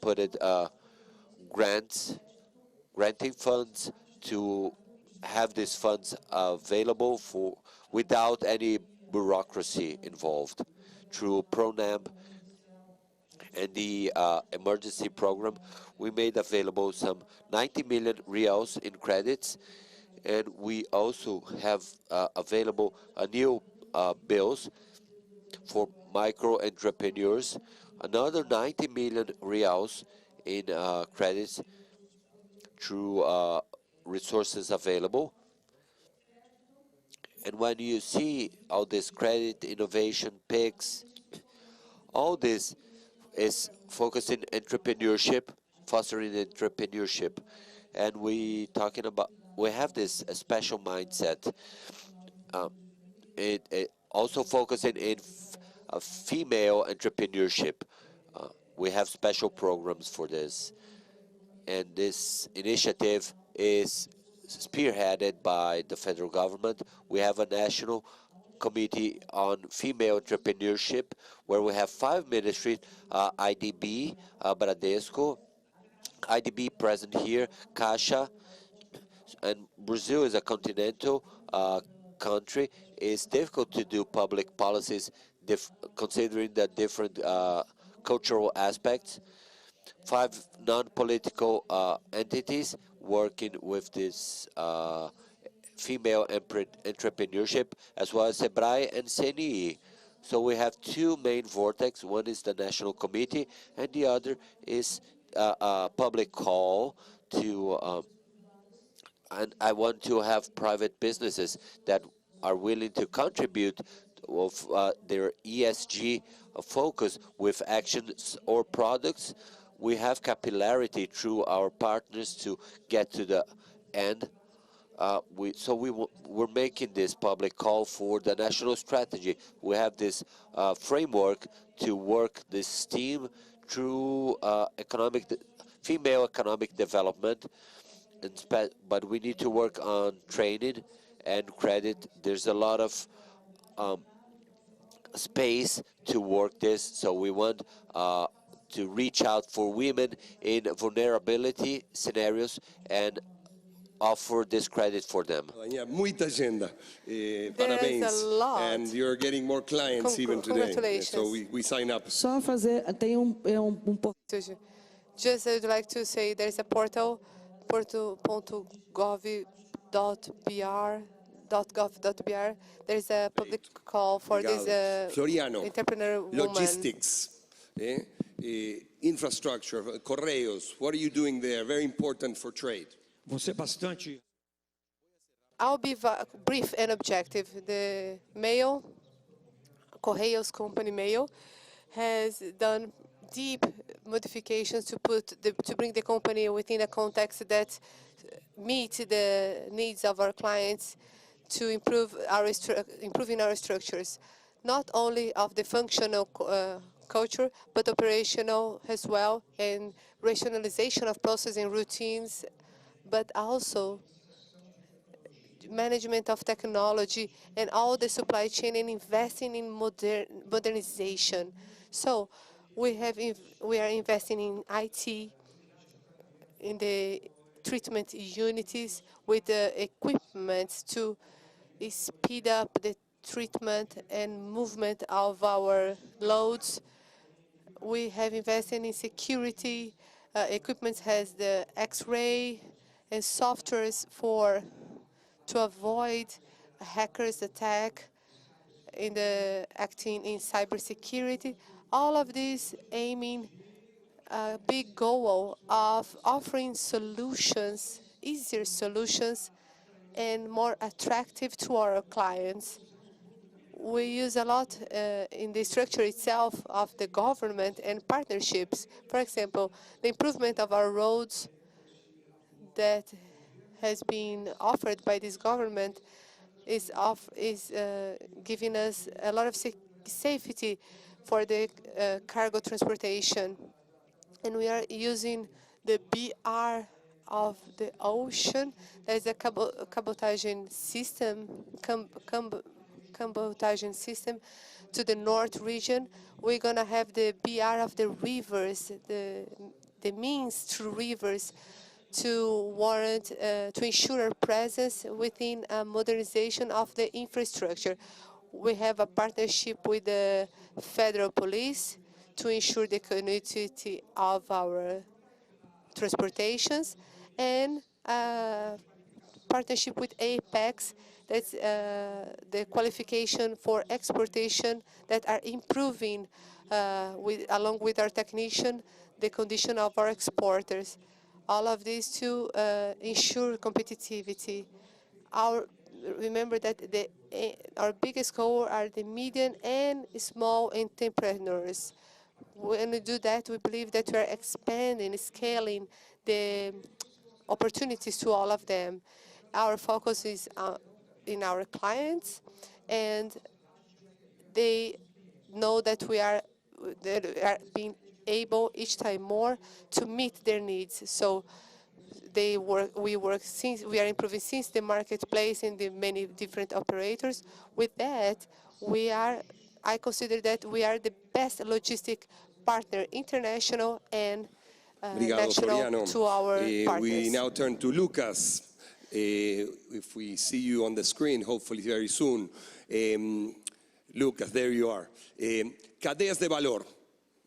put it granting funds to have these funds available for without any bureaucracy involved. Through PRONAMP and the emergency program, we made available some 90 million reals in credits, and we also have available new bills for micro entrepreneurs, another 90 million reals in credits through resources available. And when you see all this credit, innovation, PICs, all this is focusing entrepreneurship, fostering entrepreneurship. And we have this special mindset. It also focusing in female entrepreneurship. We have special programs for this. And this initiative is spearheaded by the federal government. We have a national committee on female entrepreneurship where we have 5 ministries, IDB, Bradesco, IDB present here, Caixa, and Brazil is a continental country, it's difficult to do public policies considering the different cultural aspects. 5 non-political entities working with this female entrepreneurship, as well as SEBRAE and CNI. So we have 2 main vortex. One is the National Committee, and the other is a public call to, and I want to have private businesses that are willing to contribute of their ESG focus with actions or products. We have capillarity through our partners to get to the end. We're making this public call for the national strategy. We have this framework to work this team through female economic development, but we need to work on training and credit. There's a lot of space to work this, so we want to reach out for women in vulnerability scenarios and offer this credit for them. Muita agenda. Parabéns. And you're getting more clients even today. Congratulations. So we sign up. Só fazer, tem Just I'd like to say there's a portal, portal.gov.br. There's a public call for this Floriano, entrepreneur woman. Logistics, infrastructure, Correios. What are you doing there? Very important for trade. I'll be brief and objective. The Mail, Correios company Mail, has done deep modifications to bring the company within a context that meets the needs of our clients, to improving our structures, not only of the functional culture, but operational as well, and rationalization of process and routines, but also management of technology and all the supply chain, and investing in modernization. So we are investing in IT, in the treatment units with the equipment to speed up the treatment and movement of our loads. We have invested in security. Equipment has the X-ray and softwares to avoid hackers attack acting in cybersecurity. All of this aiming a big goal of offering solutions, easier solutions, and more attractive to our clients. We use a lot in the structure itself of the government and partnerships. For example, the improvement of our roads that has been offered by this government is giving us a lot of safety for the cargo transportation. And we are using the BR of the ocean. There's a cabotaging system, cabotaging system to the north region. We're going to have the BR of the rivers, the means through rivers to warrant, to ensure our presence within a modernization of the infrastructure. We have a partnership with the federal police to ensure the continuity of our transportations, and partnership with Apex, that's the qualification for exportation that are improving along with our technician, the condition of our exporters. All of this to ensure competitivity. Remember that our biggest goal are the medium and small entrepreneurs. When we do that, we believe that we are expanding, scaling the opportunities to all of them. Our focus is in our clients, and they know that we are being able each time more to meet their needs. So we are improving since the marketplace in the many different operators. With that, I consider that we are the best logistic partner, international and national, Floriano. to our partners. We now turn to Lucas. if we see you on the screen, hopefully very soon. Lucas, there you are. Cadeas de valor.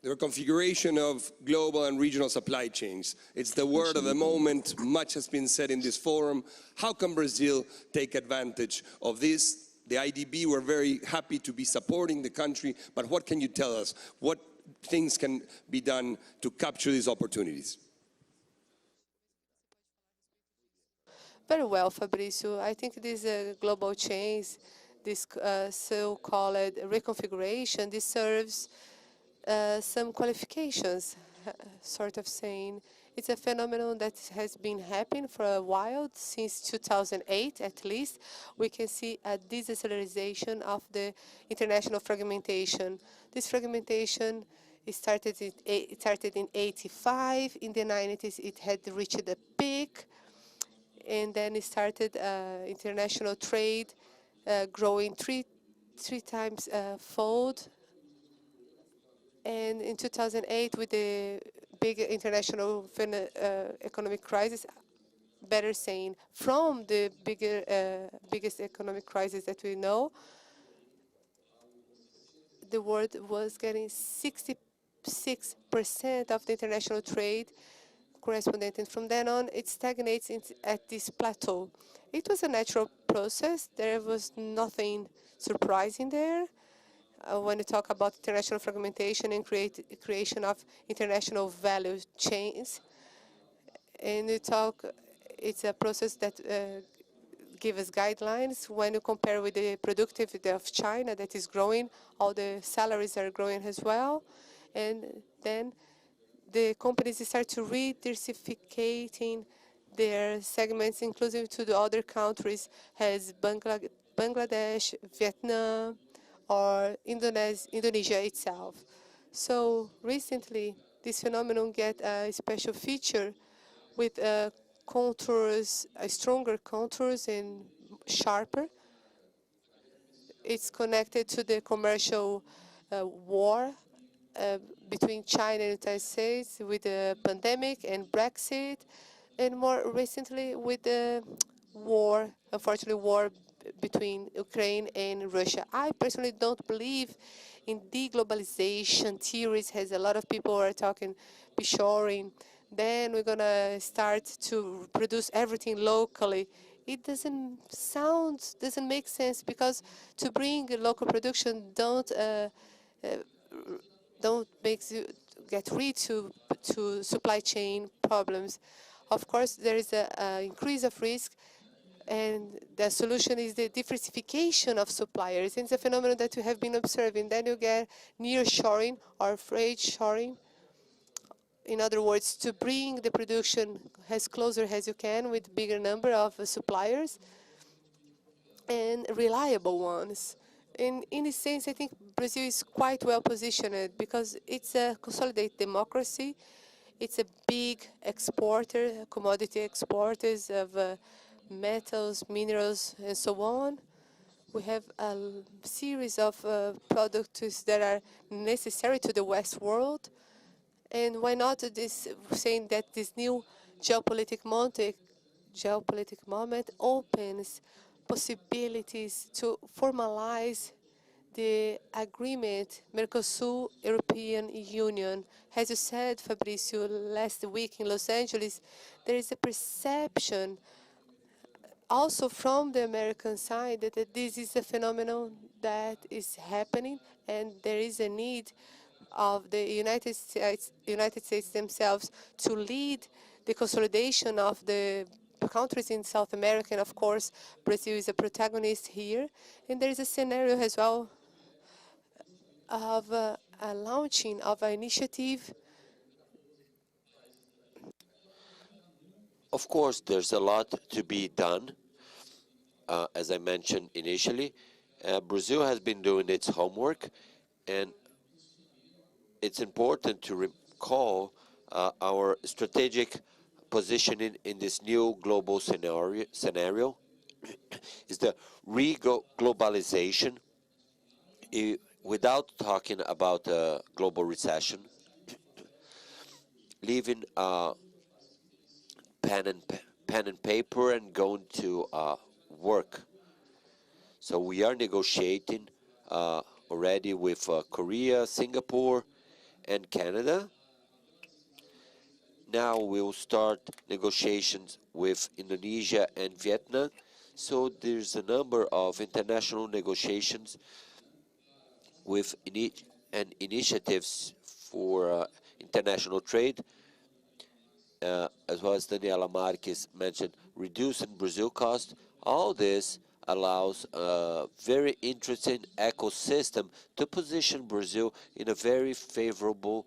The configuration of global and regional supply chains. It's the word of the moment. Much has been said in this forum. How can Brazil take advantage of this? The IDB, we're very happy to be supporting the country, but what can you tell us? What things can be done to capture these opportunities? Very well, Fabrício. I think these global chains, this so-called reconfiguration, this serves some qualifications, sort of saying. It's a phenomenon that has been happening for a while, since 2008 at least. We can see a deceleration of the international fragmentation. This fragmentation started in 85. In the 90s, it had reached a peak. And then it started international trade growing three times fold. And in 2008, with the big international economic crisis, better saying, from the biggest economic crisis that we know, the world was getting 66% of the international trade correspondent, and from then on, it stagnates at this plateau. It was a natural process. There was nothing surprising there. When you talk about international fragmentation and creation of international value chains, and you talk, it's a process that gives us guidelines. When you compare with the productivity of China that is growing, all the salaries are growing as well, and then the companies start to rediversifying their segments, inclusive to the other countries, as Bangladesh, Vietnam, or Indonesia itself. So recently, this phenomenon get a special feature with contours, stronger contours and sharper. It's connected to the commercial war between China and the United States, with the pandemic and Brexit, and more recently with the war, unfortunately, war between Ukraine and Russia. I personally don't believe in deglobalization theories, as a lot of people are talking, reshoring. Then we're going to start to produce everything locally. It doesn't make sense, because to bring local production don't make you get rid to supply chain problems. Of course, there is an increase of risk, and the solution is the diversification of suppliers. It's a phenomenon that we have been observing. Then you get near-shoring or freight shoring. In other words, to bring the production as closer as you can with bigger number of suppliers and reliable ones. In this sense, I think Brazil is quite well positioned, because it's a consolidated democracy. It's a big exporter, commodity exporters of metals, minerals, and so on. We have a series of products that are necessary to the West world. And why not saying that this new geopolitical moment opens possibilities to formalize the agreement, Mercosur-European Union. As you said, Fabrício, last week in Los Angeles, there is a perception also from the American side that this is a phenomenon that is happening, and there is a need of the United States themselves to lead the consolidation of the countries in South America. And of course, Brazil is a protagonist here. And there is a scenario as well of a launching of an initiative. Of course, there's a lot to be done. As I mentioned initially, Brazil has been doing its homework, and it's important to recall our strategic positioning in this new global scenario is the re-globalization, without talking about a global recession, leaving pen and pen and paper and going to work. So we are negotiating already with Korea, Singapore, and Canada. Now we'll start negotiations with Indonesia and Vietnam. So there's a number of international negotiations with initiatives for international trade, as well as Daniela Marques mentioned, reducing Brazil cost. All this allows a very interesting ecosystem to position Brazil in a very favorable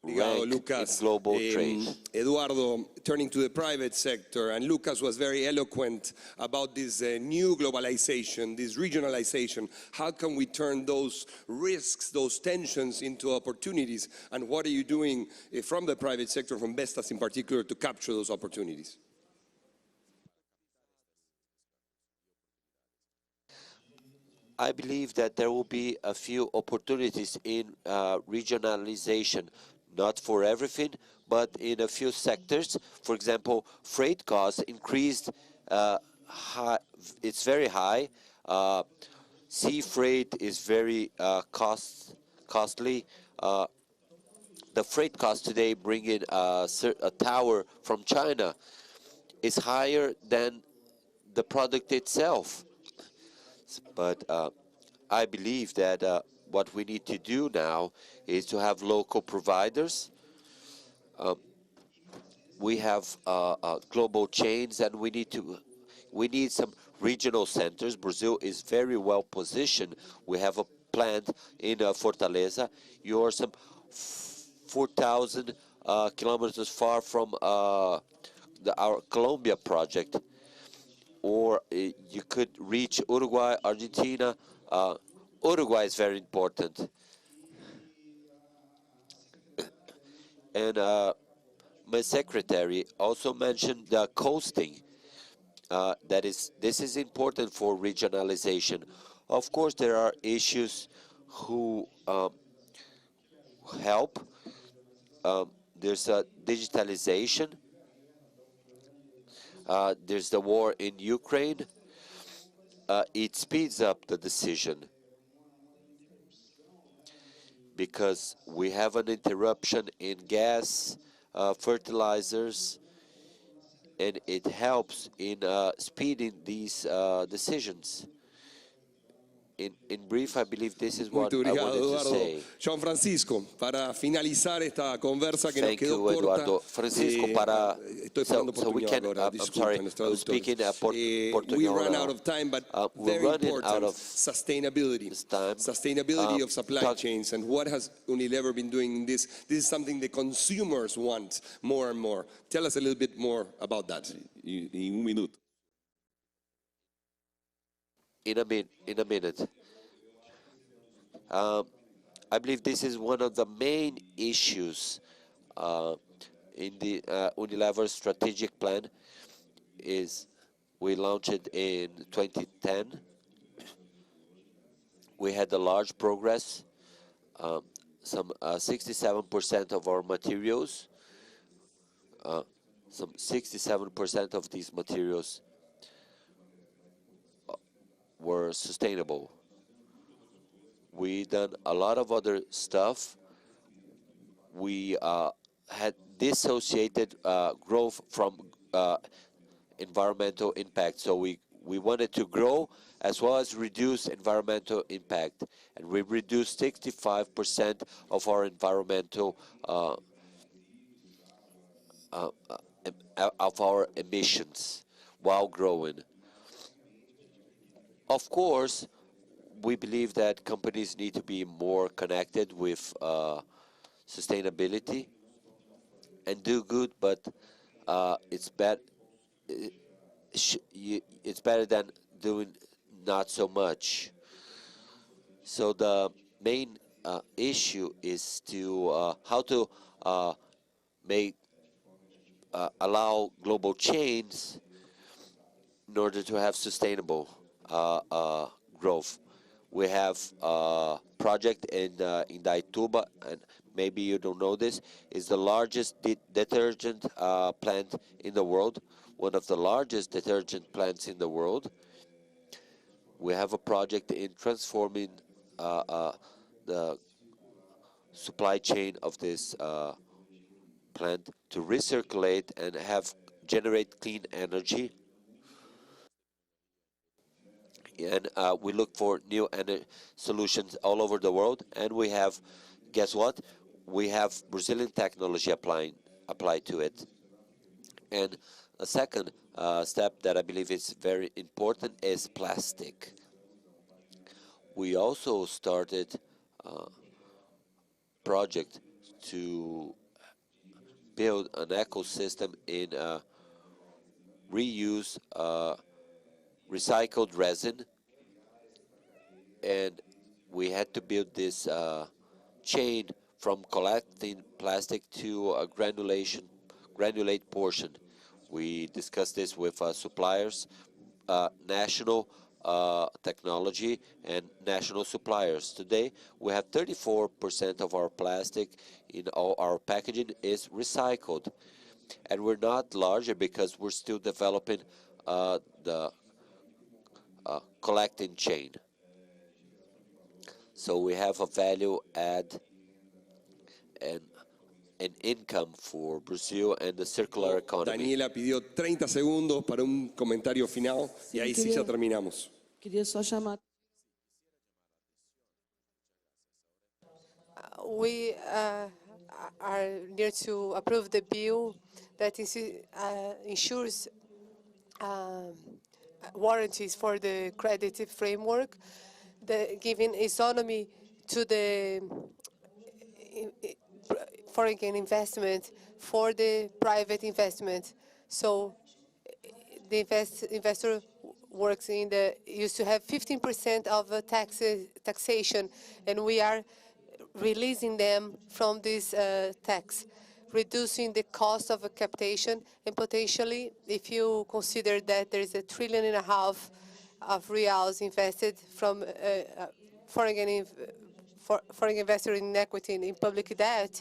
rank in global trade. Eduardo, turning to the private sector, and Lucas was very eloquent about this new globalization, this regionalization. How can we turn those risks, those tensions into opportunities? And what are you doing from the private sector, from Vestas in particular, to capture those opportunities? I believe that there will be a few opportunities in regionalization, not for everything, but in a few sectors. For example, freight costs increased, it's very high. Sea freight is very costly. The freight cost today bringing a tower from China is higher than the product itself. But I believe that what we need to do now is to have local providers. We have global chains, and we need some regional centers. Brazil is very well positioned. We have a plant in Fortaleza. You're some 4,000 kilometers far from our Colombia project. Or you could reach Uruguay, Argentina. Uruguay is very important. And my secretary also mentioned the coasting. This is important for regionalization. Of course, there are issues who help. There's digitalization. There's the war in Ukraine. It speeds up the decision because we have an interruption in gas, fertilizers, and it helps in speeding these decisions. In brief, I believe this is what I wanted to say. João Francisco, para finalizar esta conversa que nos quedó corta. Eduardo. Francisco, para so we can, I'm sorry, I'm speaking Portuguese. We run out of time, but very important, out of sustainability. Sustainability of supply chains, and what has Unilever been doing this? This is something the consumers want more and more. Tell us a little bit more about that. Em minuto. In a minute. I believe this is one of the main issues in the Unilever strategic plan. Is we launched it in 2010. We had a large progress. Some 67% of our materials, some 67% of these materials were sustainable. We done a lot of other stuff. We had dissociated growth from environmental impact. So we wanted to grow as well as reduce environmental impact. And we reduced 65% of our environmental of our emissions while growing. Of course, we believe that companies need to be more connected with sustainability and do good, but it's better than doing not so much. So the main issue is to how to allow global chains in order to have sustainable growth. We have a project in Daituba, and maybe you don't know this, is the largest detergent plant in the world, one of the largest detergent plants in the world. We have a project in transforming the supply chain of this plant to recirculate and generate clean energy. And we look for new solutions all over the world. And we have, guess what? We have Brazilian technology applied to it. And a second step that I believe is very important is plastic. We also started a project to build an ecosystem in reuse recycled resin, and we had to build this chain from collecting plastic to a granulate portion. We discussed this with suppliers, national technology and national suppliers. Today, we have 34% of our plastic in all our packaging is recycled. And we're not larger because we're still developing the collecting chain. So we have a value add and an income for Brazil and the circular economy. Daniela pidió 30 segundos para un comentario final y ahí sí ya terminamos. Queria só chamar. We are near to approve the bill that ensures warranties for the credit framework, giving autonomy to the foreign investment for the private investment. So the investor works used to have 15% of taxation, and we are releasing them from this tax, reducing the cost of a captation, and potentially, if you consider that there is $1.5 trillion of reals invested from foreign investor in equity in public debt,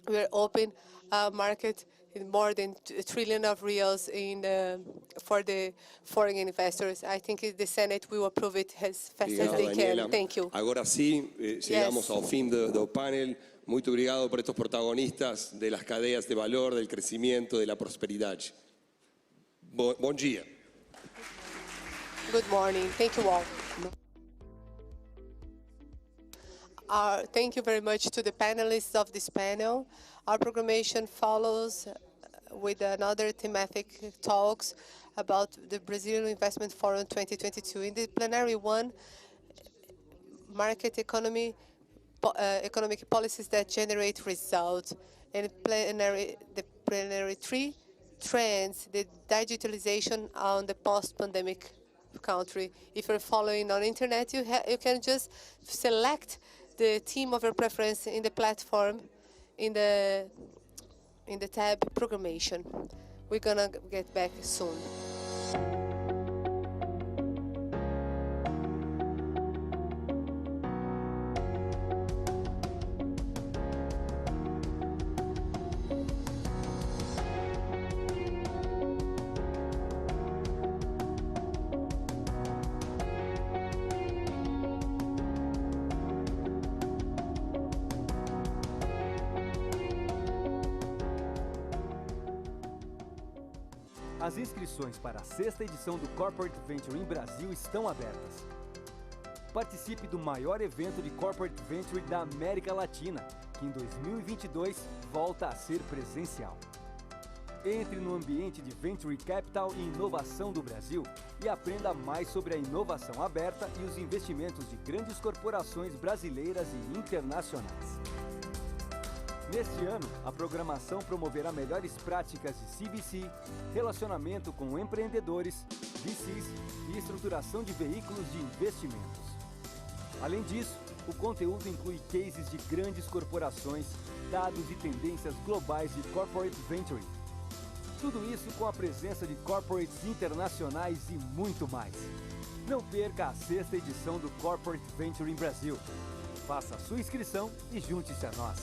we are open a market in more than $1 trillion of reals for the foreign investors. I think the Senate will approve it as fast as they can. Thank you. Agora sim, chegamos ao fim do panel. Muito obrigado por estos protagonistas de las cadeas de valor, del crecimiento, de la prosperidade. Bom dia. Good morning. Thank you all. Thank you very much to the panelists of this panel. Our programmation follows with another thematic talks about the Brazilian Investment Forum 2022. In the plenary one, market economy, economic policies that generate results. And the plenary 3, trends, the digitalization on the post-pandemic country. If you're following on internet, you can just select the theme of your preference in the platform, in the tab programmation. We're gonna get back soon. As inscrições para a 6ª edição do Corporate Venture em Brasil estão abertas. Participe do maior evento de Corporate Venture da América Latina, que em 2022 volta a ser presencial. Entre no ambiente de Venture Capital e Inovação do Brasil e aprenda mais sobre a inovação aberta e os investimentos de grandes corporações brasileiras e internacionais. Neste ano, a programação promoverá melhores práticas de CVC, relacionamento com empreendedores, VCs e estruturação de veículos de investimentos. Além disso, o conteúdo inclui cases de grandes corporações, dados e tendências globais de Corporate Venture. Tudo isso com a presença de corporates internacionais e muito mais. Não perca a 6ª edição do Corporate Venture em Brasil. Faça a sua inscrição e junte-se a nós.